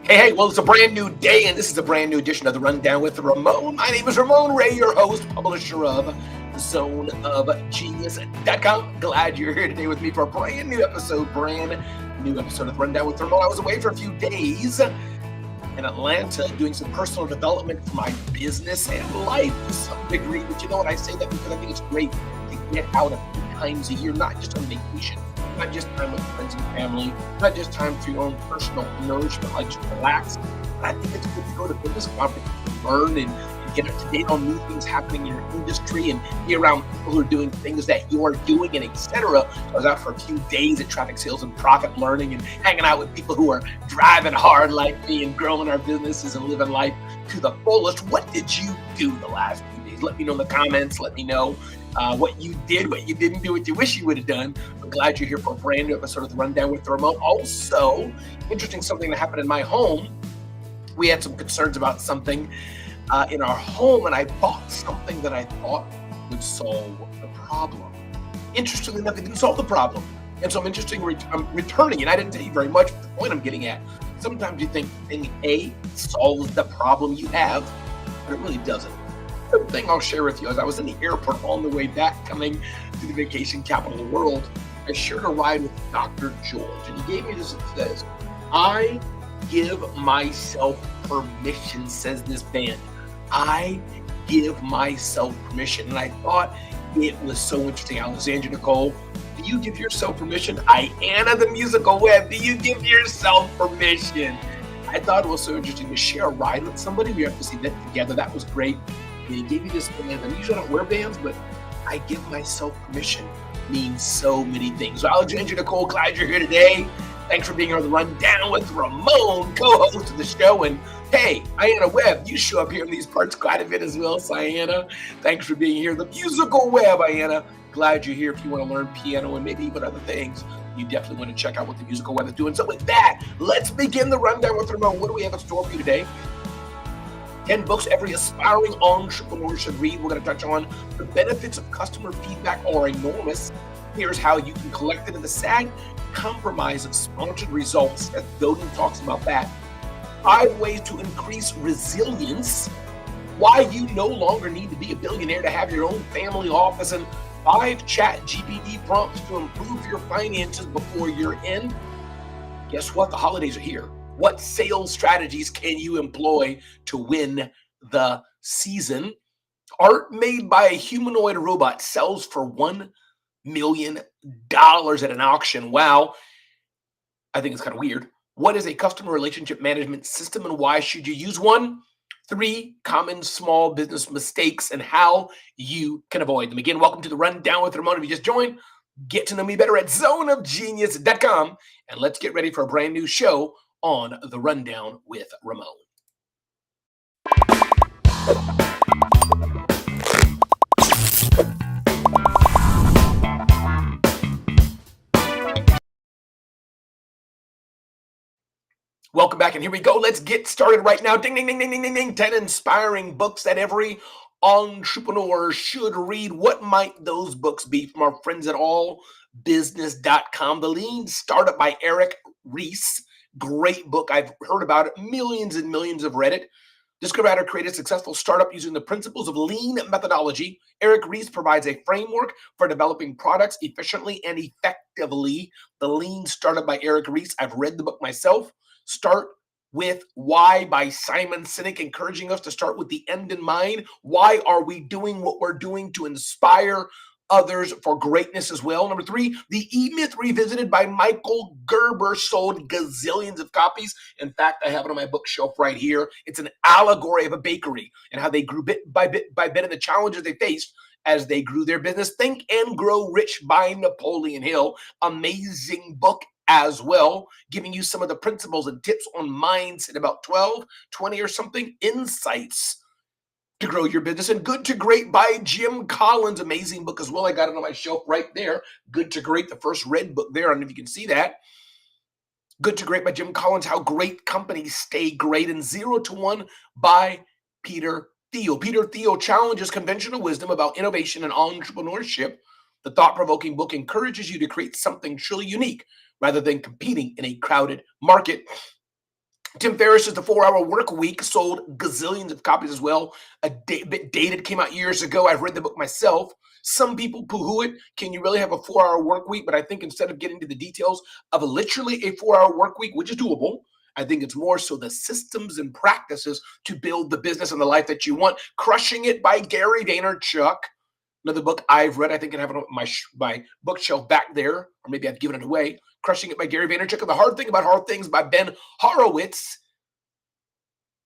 Well, it's a brand new day, and this is a brand new edition of the Rundown with Ramon. My name is Ramon Ray, your host, publisher of ZoneOfGenius.com. Glad you're here today with me for a brand new episode of the Rundown with Ramon. I was away for a few days in Atlanta doing some personal development for my business and life to some degree. But you know what? I say that because I think it's great to get out a few times a year, not just on vacation, not just time with friends and family, not just time for your own personal nourishment, like just relax. But I think it's good to go to business conferences and learn and get up to date on new things happening in your industry and be around people who are doing things that you are doing, and etc. So I was out for a few days at Traffic Sales and Profit Learning and hanging out with people who are driving hard like me and growing our businesses and living life to the fullest. What did you do the last few days? Let me know in the comments. Let me know what you did, what you didn't do, what you wish you would have done. I'm glad you're here for a brand new episode of the Rundown with the Remote. Also, interesting something that happened in my home. We had some concerns about something in our home, and I bought something that I thought would solve the problem. Interestingly enough, it didn't solve the problem. And so I'm returning, and I didn't tell you very much, but the point I'm getting at, sometimes you think thing A solves the problem you have, but it really doesn't. The thing I'll share with you is I was in the airport on the way back coming to the vacation capital of the world. I shared a ride with Dr. George, and he gave me this. It says, I give myself permission, says this band. I give myself permission. And I thought it was so interesting. Alexandra Nicole, do you give yourself permission? Anna, the musical web, do you give yourself permission? I thought it was so interesting to share a ride with somebody. We have to see that together. That was great. And he gave me this band. I usually don't wear bands, but I give myself permission means so many things. So Alexandra Nicole, glad you're here today. Thanks for being here on the Rundown with Ramon, co-host of the show. And hey, Iana Webb, you show up here in these parts quite a bit as well. So Iana, thanks for being here. The musical web, Iana, glad you're here. If you want to learn piano and maybe even other things, you definitely want to check out what the musical web is doing. So with that, let's begin the Rundown with Ramon. What do we have in store for you today? 10 books every aspiring entrepreneur should read. We're going to touch on the benefits of customer feedback are enormous. Here's how you can collect it in the SAG compromise of sponsored results. As Godin talks about that. 5 ways to increase resilience. Why you no longer need to be a billionaire to have your own family office, and 5 chat GPT prompts to improve your finances before year end. Guess what? The holidays are here. What sales strategies can you employ to win the season? Art made by a humanoid robot sells for $1 million at an auction. Wow. I think it's kind of weird. What is a customer relationship management system and why should you use one? 3 common small business mistakes and how you can avoid them. Again, welcome to the Rundown with Ramon. If you just joined, get to know me better at ZoneOfGenius.com, and let's get ready for a brand new show on the Rundown with Ramon. Welcome back, and here we go. Let's get started right now. Ding, ding, ding, ding, ding, ding, ding. 10 inspiring books that every entrepreneur should read. What might those books be? From our friends at allbusiness.com. The Lean Startup by Ries. Great book. I've heard about it. Millions and millions have read it. Discover how to create a successful startup using the principles of lean methodology. Ries provides a framework for developing products efficiently and effectively. The Lean Startup by Ries. I've read the book myself. Start with Why by Simon Sinek, encouraging us to start with the end in mind. Why are we doing what we're doing? To inspire others for greatness as well. Number 3, The E-Myth Revisited by Michael Gerber, sold gazillions of copies. In fact, I have it on my bookshelf right here. It's an allegory of a bakery and how they grew bit by bit and the challenges they faced as they grew their business. Think and Grow Rich by Napoleon Hill. Amazing book as well, giving you some of the principles and tips on mindset, about 12, 20 or something insights to grow your business. And Good to Great by Jim Collins, amazing book as well. I got it on my shelf right there. Good to Great, the first red book there. I don't know if you can see that. Good to Great by Jim Collins, how great companies stay great. And 0 to 1 by Peter Thiel. Peter Thiel challenges conventional wisdom about innovation and entrepreneurship. The thought-provoking book encourages you to create something truly unique rather than competing in a crowded market. Tim Ferriss' The 4-Hour Work Week sold gazillions of copies as well. Bit dated, came out years ago. I've read the book myself. Some people poo-hoo it. Can you really have a 4-hour work week? But I think instead of getting to the details of literally a 4-hour work week, which is doable, I think it's more so the systems and practices to build the business and the life that you want. Crushing It by Gary Vaynerchuk. Another book I've read. I think I have it on my bookshelf back there, or maybe I've given it away. Crushing It by Gary Vaynerchuk. And The Hard Thing About Hard Things by Ben Horowitz.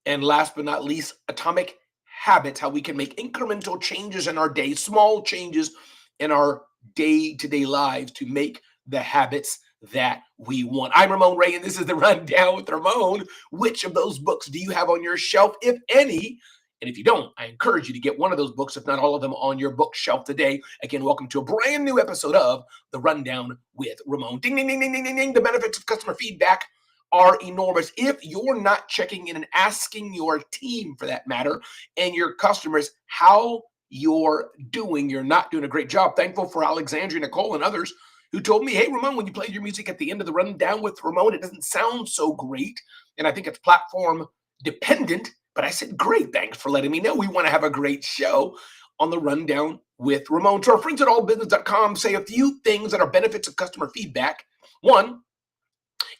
And last but not least, Atomic Habits, how we can make incremental changes in our day, small changes in our day-to-day lives to make the habits that we want. I'm Ramon Ray, and this is The Rundown with Ramon. Which of those books do you have on your shelf, if any? And if you don't, I encourage you to get one of those books, if not all of them, on your bookshelf today. Again, welcome to a brand new episode of The Rundown with Ramon. Ding, ding, ding, ding, ding, ding, ding. The benefits of customer feedback are enormous. If you're not checking in and asking your team, for that matter, and your customers how you're doing, you're not doing a great job. Thankful for Alexandria, Nicole, and others who told me, hey, Ramon, when you played your music at the end of The Rundown with Ramon, it doesn't sound so great. And I think it's platform dependent. But I said, great, thanks for letting me know. We want to have a great show on The Rundown with Ramon. To our friends at allbusiness.com, say a few things that are benefits of customer feedback. One,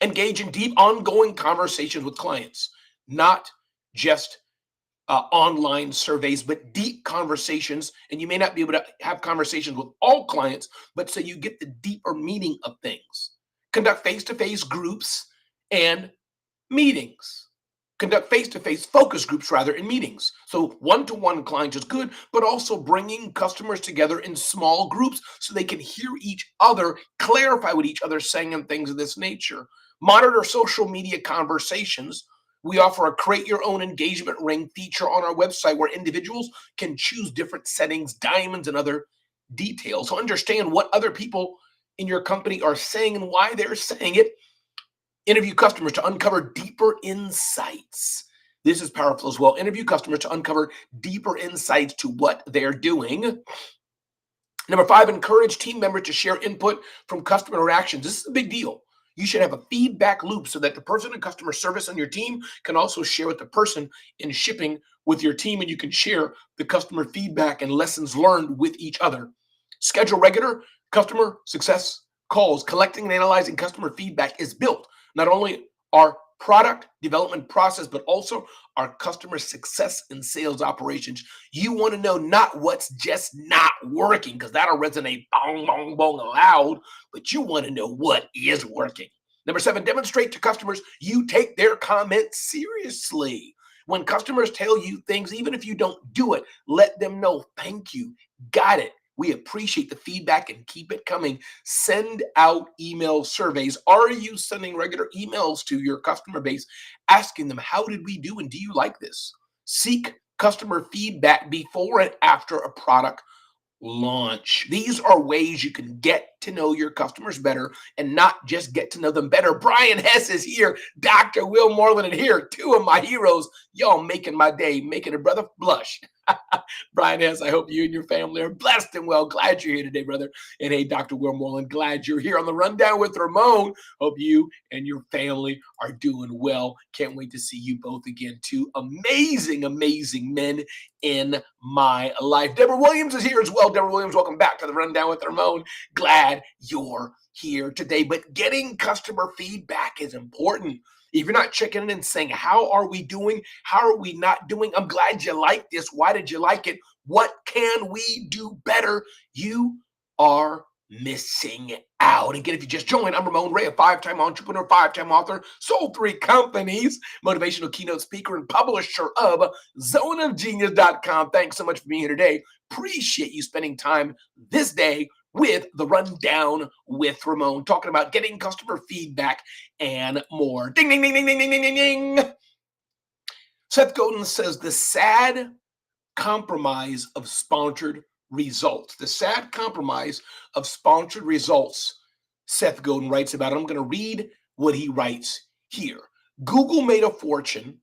engage in deep, ongoing conversations with clients, not just online surveys, but deep conversations. And you may not be able to have conversations with all clients, but so you get the deeper meaning of things. Conduct face-to-face groups and meetings. Conduct face-to-face focus groups, rather, in meetings. So one-to-one clients is good, but also bringing customers together in small groups so they can hear each other, clarify what each other's saying, and things of this nature. Monitor social media conversations. We offer a create your own engagement ring feature on our website where individuals can choose different settings, diamonds, and other details. So understand what other people in your company are saying and why they're saying it. Interview customers to uncover deeper insights. This is powerful as well. Interview customers to uncover deeper insights to what they're doing. Number 5, encourage team members to share input from customer interactions. This is a big deal. You should have a feedback loop so that the person in customer service on your team can also share with the person in shipping with your team, and you can share the customer feedback and lessons learned with each other. Schedule regular customer success calls. Collecting and analyzing customer feedback is built not only our product development process, but also our customer success and sales operations. You want to know not what's just not working, because that'll resonate bong, bong, bong loud, but you want to know what is working. Number 7, demonstrate to customers you take their comments seriously. When customers tell you things, even if you don't do it, let them know, thank you, got it. We appreciate the feedback and keep it coming. Send out email surveys. Are you sending regular emails to your customer base asking them, how did we do and do you like this? Seek customer feedback before and after a product launch. These are ways you can get to know your customers better and not just get to know them better. Brian Hess is here. Dr. Will Moreland is here. 2 of my heroes. Y'all making my day, making a brother blush. Brian Hess, I hope you and your family are blessed and well. Glad you're here today, brother. And hey, Dr. Will Moreland, glad you're here on The Rundown with Ramon. Hope you and your family are doing well. Can't wait to see you both again. 2 amazing, amazing men in my life. Deborah Williams is here as well. Deborah Williams, welcome back to The Rundown with Ramon. Glad you're here today. But getting customer feedback is important. If you're not checking in and saying, how are we doing? How are we not doing? I'm glad you like this. Why did you like it? What can we do better? You are missing out. Again, if you just joined, I'm Ramon Ray, a 5-time entrepreneur, 5-time author, sold 3 companies, motivational keynote speaker, and publisher of zoneofgenius.com. Thanks so much for being here today. Appreciate you spending time this day with The Rundown with Ramon, talking about getting customer feedback and more. Ding, ding, ding, ding, ding, ding, ding, ding, ding. Seth Godin says the sad compromise of sponsored results. The sad compromise of sponsored results. Seth Godin writes about it. I'm going to read what he writes here. Google made a fortune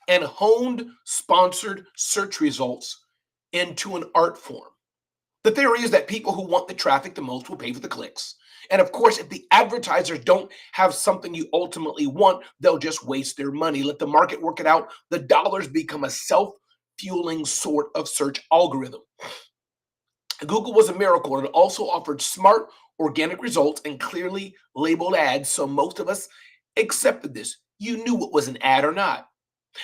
and honed sponsored search results into an art form. The theory is that people who want the traffic the most will pay for the clicks, And of course, if the advertisers don't have something you ultimately want, they'll just waste their money. Let the market work it out. The dollars become a self-fueling sort of search algorithm. Google was a miracle, and it also offered smart, organic results and clearly labeled ads, so most of us accepted this. You knew what was an ad or not.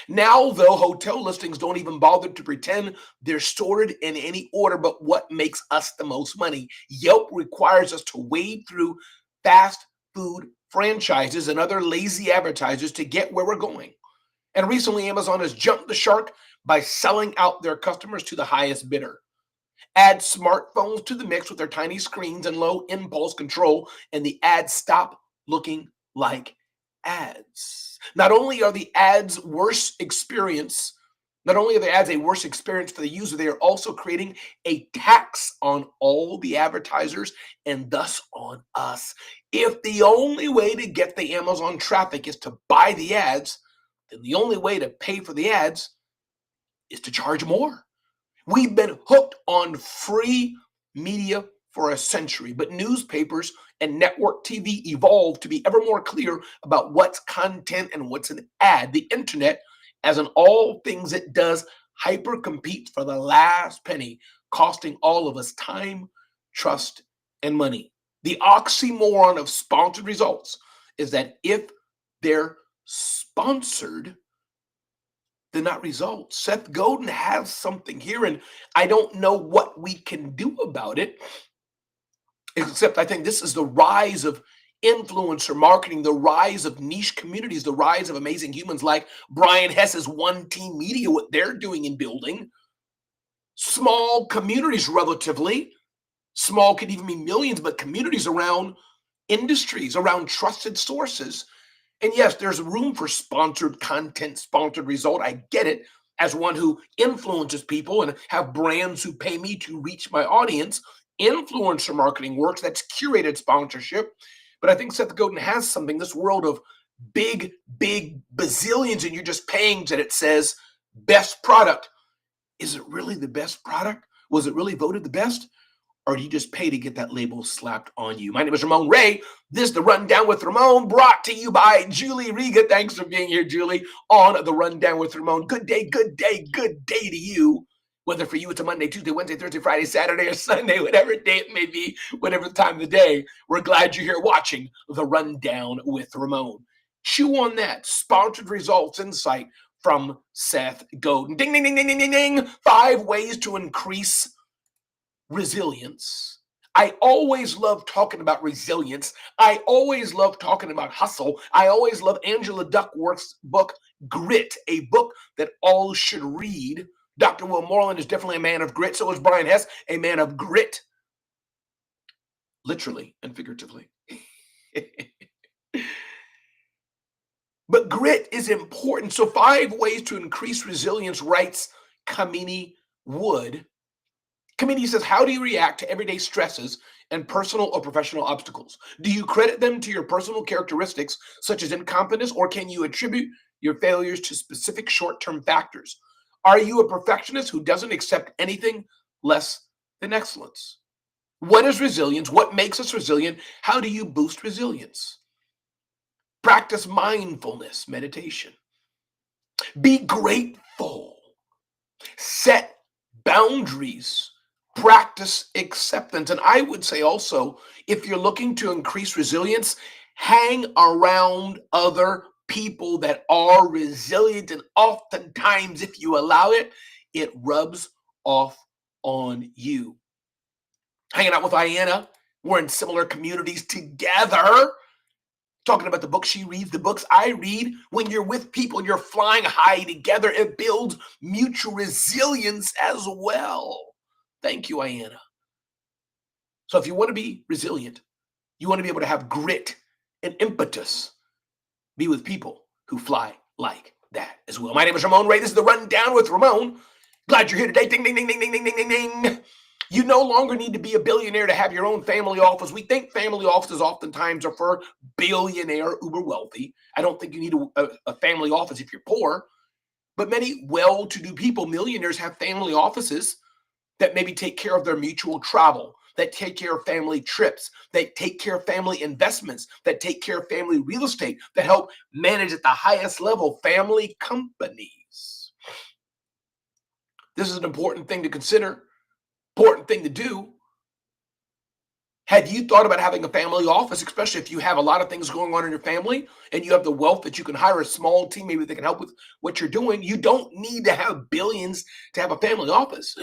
Now, though, hotel listings don't even bother to pretend they're sorted in any order but what makes us the most money. Yelp requires us to wade through fast food franchises and other lazy advertisers to get where we're going. And recently, Amazon has jumped the shark by selling out their customers to the highest bidder. Add smartphones to the mix with their tiny screens and low impulse control, and the ads stop looking like ads. Not only are the ads worse experience, not only are the ads a worse experience for the user, they are also creating a tax on all the advertisers and thus on us. If the only way to get the Amazon traffic is to buy the ads, then the only way to pay for the ads is to charge more. We've been hooked on free media for a century, but newspapers and network TV evolved to be ever more clear about what's content and what's an ad. The internet, as in all things it does, hyper competes for the last penny, costing all of us time, trust, and money. The oxymoron of sponsored results is that if they're sponsored, they're not results. Seth Godin has something here, and I don't know what we can do about it, except I think this is the rise of influencer marketing, the rise of niche communities, the rise of amazing humans like Brian Hess's One Team Media, what they're doing in building small communities, relatively small, could even be millions, but communities around industries, around trusted sources. And yes, there's room for sponsored content, sponsored result. I get it, as one who influences people and have brands who pay me to reach my audience. Influencer marketing works. That's curated sponsorship. But I think Seth Godin has something, this world of big bazillions, and you're just paying that it says best product. Is it really the best product? Was it really voted the best? Or do you just pay to get that label slapped on you? My name is Ramon Ray. This is The Rundown with Ramon, brought to you by Julie Riga. Thanks for being here, Julie, on The Rundown with Ramon. Good day to you. Whether for you it's a Monday, Tuesday, Wednesday, Thursday, Friday, Saturday, or Sunday, whatever day it may be, whatever time of the day, we're glad you're here watching The Rundown with Ramon. Chew on that. Sponsored results insight from Seth Godin. Ding, ding, ding, ding, ding, ding, ding. 5 ways to increase resilience. I always love talking about resilience. I always love talking about hustle. I always love Angela Duckworth's book, Grit, a book that all should read. Dr. Will Moreland is definitely a man of grit. So is Brian Hess, a man of grit, literally and figuratively. But grit is important. So 5 ways to increase resilience, writes Kamini Wood. Kamini says, how do you react to everyday stresses and personal or professional obstacles? Do you credit them to your personal characteristics, such as incompetence, or can you attribute your failures to specific short-term factors? Are you a perfectionist who doesn't accept anything less than excellence? What is resilience? What makes us resilient? How do you boost resilience? Practice mindfulness, meditation. Be grateful. Set boundaries. Practice acceptance. And I would say also, if you're looking to increase resilience, hang around other people that are resilient. And oftentimes, if you allow it, it rubs off on you. Hanging out with Ayanna, we're in similar communities together. Talking about the books she reads, the books I read. When you're with people, you're flying high together. It builds mutual resilience as well. Thank you, Ayanna. So if you want to be resilient, you want to be able to have grit and impetus, be with people who fly like that as well. My name is Ramon Ray. This is The Rundown with Ramon. Glad you're here today. Ding, ding, ding, ding, ding, ding, ding, ding, ding. You no longer need to be a billionaire to have your own family office. We think family offices oftentimes are for billionaire, uber wealthy. I don't think you need a family office if you're poor. But many well-to-do people, millionaires, have family offices that maybe take care of their mutual travel, that take care of family trips, that take care of family investments, that take care of family real estate, that help manage at the highest level family companies. This is an important thing to consider, important thing to do. Have you thought about having a family office, especially if you have a lot of things going on in your family and you have the wealth that you can hire a small team, maybe they can help with what you're doing? You don't need to have billions to have a family office.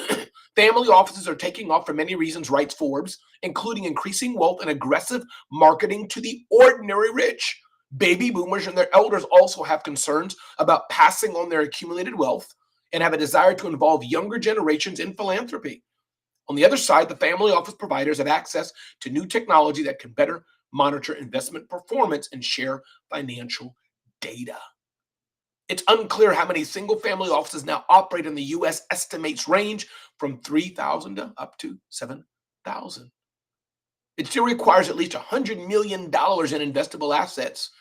Family offices are taking off for many reasons, writes Forbes, including increasing wealth and aggressive marketing to the ordinary rich. Baby boomers and their elders also have concerns about passing on their accumulated wealth and have a desire to involve younger generations in philanthropy. On the other side, the family office providers have access to new technology that can better monitor investment performance and share financial data. It's unclear how many single family offices now operate in the US. Estimates range from 3,000 to up to 7,000. It still requires at least $100 million in investable assets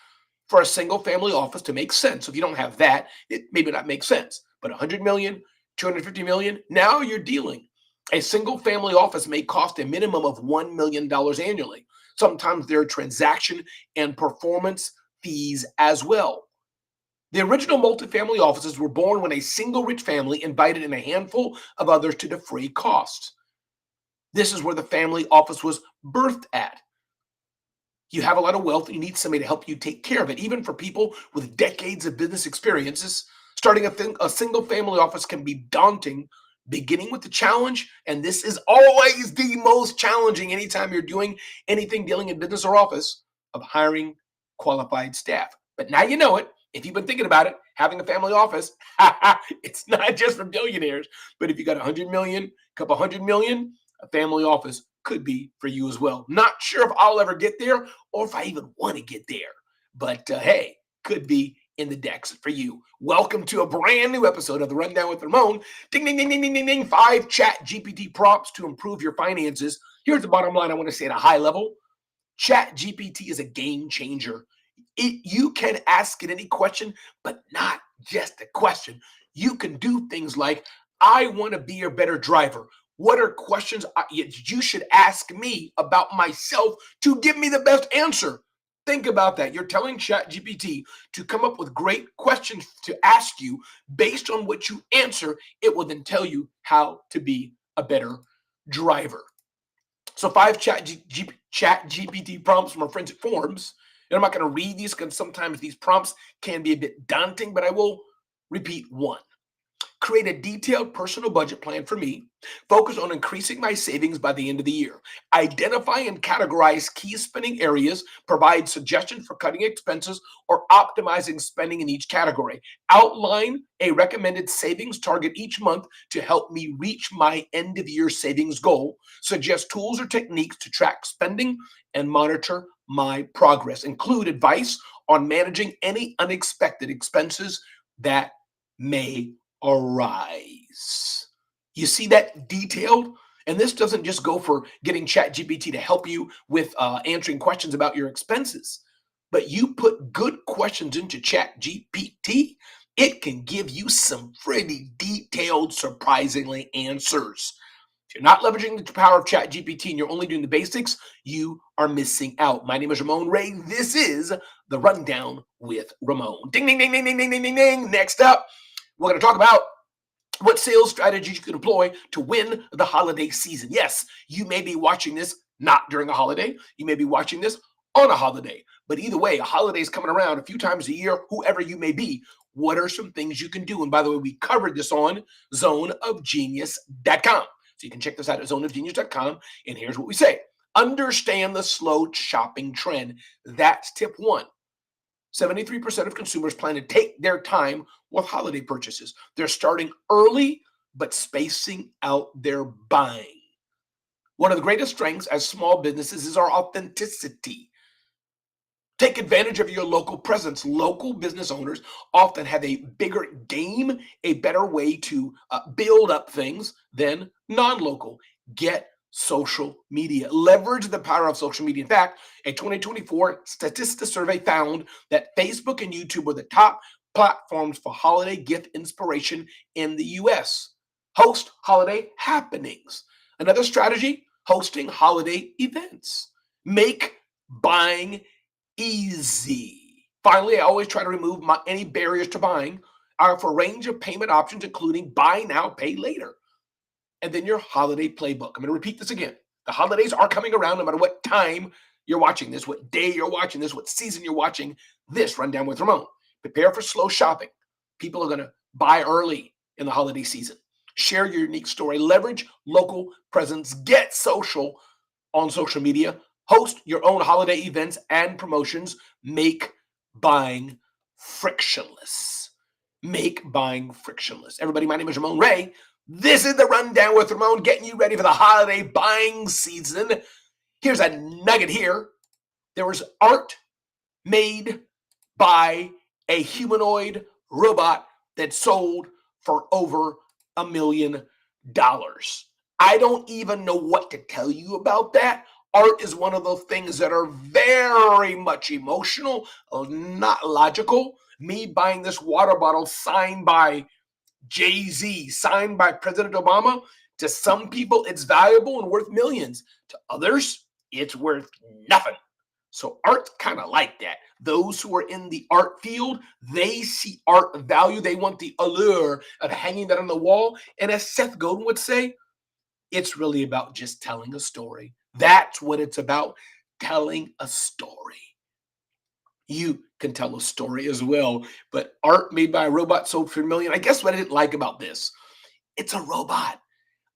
for a single family office to make sense. So if you don't have that, it maybe not make sense. But 100 million, 250 million, now you're dealing. A single family office may cost a minimum of $1 million annually. Sometimes there are transaction and performance fees as well. The original multifamily offices were born when a single rich family invited in a handful of others to defray costs. This is where the family office was birthed at. You have a lot of wealth and you need somebody to help you take care of it. Even for people with decades of business experiences, starting a single family office can be daunting, beginning with the challenge. And this is always the most challenging anytime you're doing anything dealing in business or office, of hiring qualified staff. But now you know it. If you've been thinking about it, having a family office, it's not just for billionaires. But if you got 100 million, a couple 100 million, a family office could be for you as well. Not sure if I'll ever get there or if I even want to get there. But hey, could be in the decks for you. Welcome to a brand new episode of The Rundown with Ramon. Ding, ding, ding, ding, ding, ding, ding. 5 chat GPT prompts to improve your finances. Here's the bottom line I want to say at a high level. Chat GPT is a game changer. You can ask it any question, but not just a question. You can do things like, I want to be a better driver. What are questions you should ask me about myself to give me the best answer? Think about that. You're telling ChatGPT to come up with great questions to ask you based on what you answer. It will then tell you how to be a better driver. So 5 ChatGPT prompts from our friends at Forbes. And I'm not going to read these because sometimes these prompts can be a bit daunting, but I will repeat one. Create a detailed personal budget plan for me. Focus on increasing my savings by the end of the year. Identify and categorize key spending areas. Provide suggestions for cutting expenses or optimizing spending in each category. Outline a recommended savings target each month to help me reach my end of year savings goal. Suggest tools or techniques to track spending and monitor my progress. Include advice on managing any unexpected expenses that may arise. You see that detailed? And this doesn't just go for getting ChatGPT to help you with answering questions about your expenses, but you put good questions into ChatGPT, it can give you some pretty detailed, surprisingly, answers. If you're not leveraging the power of ChatGPT and you're only doing the basics, you are missing out. My name is Ramon Ray. This is The Rundown with Ramon. Ding, ding, ding, ding, ding, ding, ding, ding, ding. Next up, we're going to talk about what sales strategies you can employ to win the holiday season. Yes, you may be watching this not during a holiday. You may be watching this on a holiday. But either way, a holiday is coming around a few times a year, whoever you may be. What are some things you can do? And by the way, we covered this on zoneofgenius.com. So you can check this out at zoneofgenius.com. And here's what we say. Understand the slow shopping trend. That's tip 1. 73% of consumers plan to take their time with holiday purchases. They're starting early, but spacing out their buying. One of the greatest strengths as small businesses is our authenticity. Take advantage of your local presence. Local business owners often have a bigger game, a better way to build up things than non-local. Get social media. Leverage the power of social media. In fact, a 2024 Statista survey found that Facebook and YouTube were the top platforms for holiday gift inspiration in the US. Host holiday happenings. Another strategy, hosting holiday events. Make buying easy. Finally, I always try to remove any barriers to buying. I offer a range of payment options, including buy now, pay later. And then your holiday playbook. I'm going to repeat this again. The holidays are coming around no matter what time you're watching this, what day you're watching this, what season you're watching this Rundown with Ramon. Prepare for slow shopping. People are going to buy early in the holiday season. Share your unique story. Leverage local presence. Get social on social media. Host your own holiday events and promotions. Make buying frictionless. Make buying frictionless. Everybody, my name is Ramon Ray. This is the Rundown with Ramon, getting you ready for the holiday buying season. Here's a nugget here. There was art made by a humanoid robot that sold for over $1 million. I don't even know what to tell you about that. Art is one of those things that are very much emotional, not logical. Me buying this water bottle signed by Jay-Z, signed by President Obama, to some people, it's valuable and worth millions. To others, it's worth nothing. So art's kind of like that. Those who are in the art field, they see art value. They want the allure of hanging that on the wall. And as Seth Godin would say, it's really about just telling a story. That's what it's about, telling a story. You can tell a story as well, but art made by a robot sold for $1 million. I guess what I didn't like about this, it's a robot.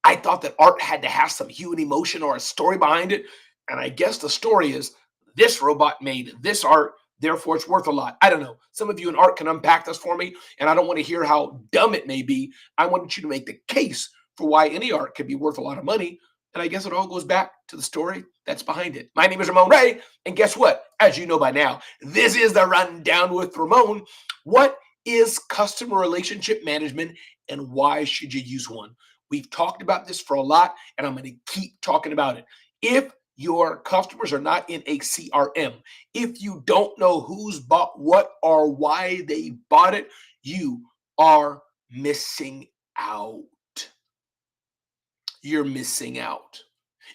I thought that art had to have some hue and emotion or a story behind it. And I guess the story is this robot made this art, therefore it's worth a lot. I don't know. Some of you in art can unpack this for me, and I don't want to hear how dumb it may be. I want you to make the case for why any art could be worth a lot of money. And I guess it all goes back to the story that's behind it. My name is Ramon Ray, and guess what? As you know by now, this is the Rundown with Ramon. What is customer relationship management, and why should you use one? We've talked about this for a lot, and I'm going to keep talking about it. If your customers are not in a CRM, if you don't know who's bought what or why they bought it, you are missing out. You're missing out.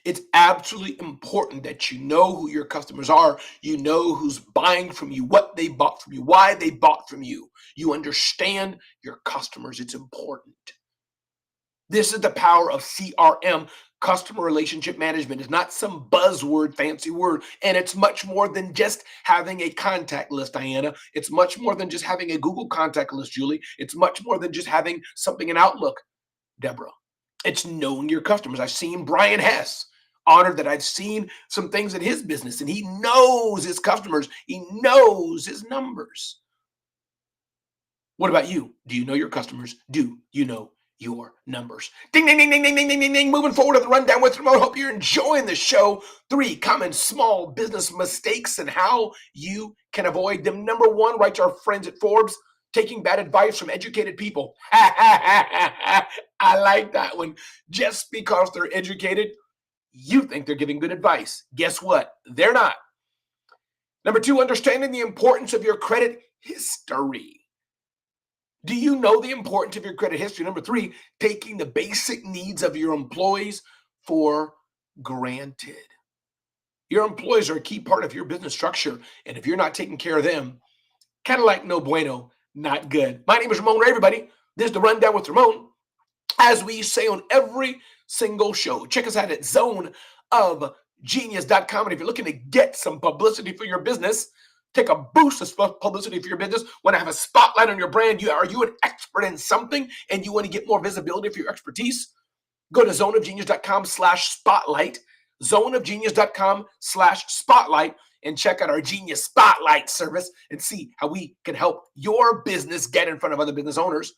It's absolutely important that you know who your customers are. You know who's buying from you, what they bought from you, why they bought from you. You understand your customers. It's important. This is the power of CRM, customer relationship management. It's not some buzzword, fancy word. And it's much more than just having a contact list, Diana. It's much more than just having a Google contact list, Julie. It's much more than just having something in Outlook, Deborah. It's knowing your customers. I've seen Brian Hess, honored that I've seen some things in his business, and he knows his customers. He knows his numbers. What about you? Do you know your customers? Do you know your numbers? Ding, ding, ding, ding, ding, ding, ding, ding, ding. Moving forward to the Rundown with Ramon. Hope you're enjoying the show. 3 common small business mistakes and how you can avoid them. Number 1, write to our friends at Forbes. Taking bad advice from educated people. I like that one. Just because they're educated, you think they're giving good advice. Guess what? They're not. Number 2, understanding the importance of your credit history. Do you know the importance of your credit history? Number 3, taking the basic needs of your employees for granted. Your employees are a key part of your business structure, and if you're not taking care of them, kind of like no bueno, not good. My name is Ramon Ray, everybody. This is the Rundown with Ramon. As we say on every single show, check us out at zoneofgenius.com. And if you're looking to get some publicity for your business, take a boost of publicity for your business, want to have a spotlight on your brand, are you an expert in something and you want to get more visibility for your expertise? Go to zoneofgenius.com/spotlight, zoneofgenius.com/spotlight, and check out our Genius Spotlight service and see how we can help your business get in front of other business owners.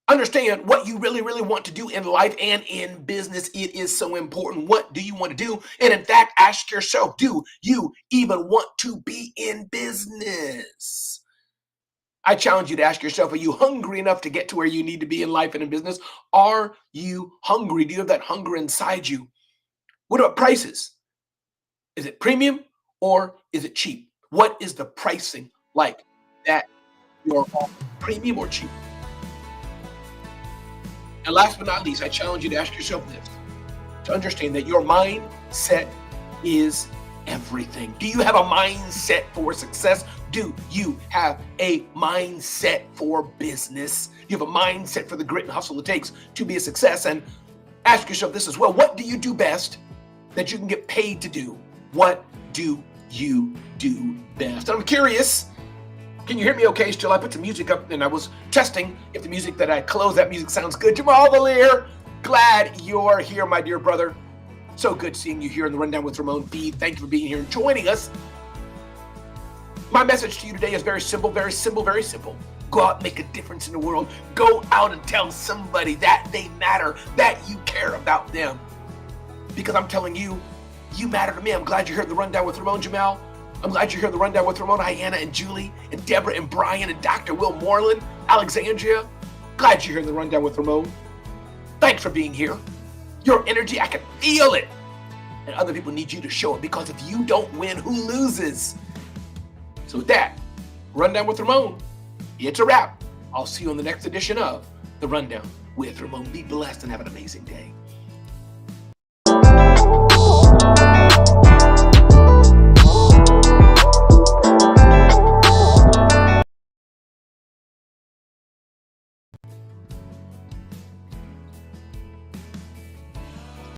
Understand what you really, really want to do in life and in business. It is so important. What do you want to do? And in fact, ask yourself, do you even want to be in business? I challenge you to ask yourself, are you hungry enough to get to where you need to be in life and in business? Are you hungry? Do you have that hunger inside you? What about prices? Is it premium or is it cheap? What is the pricing like that you're offering, premium or cheap? And last but not least, I challenge you to ask yourself this. to understand that your mindset is everything. Do you have a mindset for success? Do you have a mindset for business? Do you have a mindset for the grit and hustle it takes to be a success? And ask yourself this as well. What do you do best that you can get paid to do? What do you do best? I'm curious. Can you hear me okay still? I put the music up and I was testing if the music that I close, that music sounds good. Jamal Valier, glad you're here, my dear brother. So good seeing you here in the Rundown with Ramon feed. Thank you for being here and joining us. My message to you today is very simple, very simple, very simple. Go out and make a difference in the world. Go out and tell somebody that they matter, that you care about them. Because I'm telling you, you matter to me. I'm glad you're here at the Rundown with Ramon, Jamal. I'm glad you're here at the Rundown with Ramon, Hannah and Julie and Deborah and Brian and Dr. Will Moreland, Alexandria. Glad you're here in the Rundown with Ramon. Thanks for being here. Your energy, I can feel it. And other people need you to show it, because if you don't win, who loses? So with that, Rundown with Ramon, it's a wrap. I'll see you on the next edition of the Rundown with Ramon. Be blessed and have an amazing day.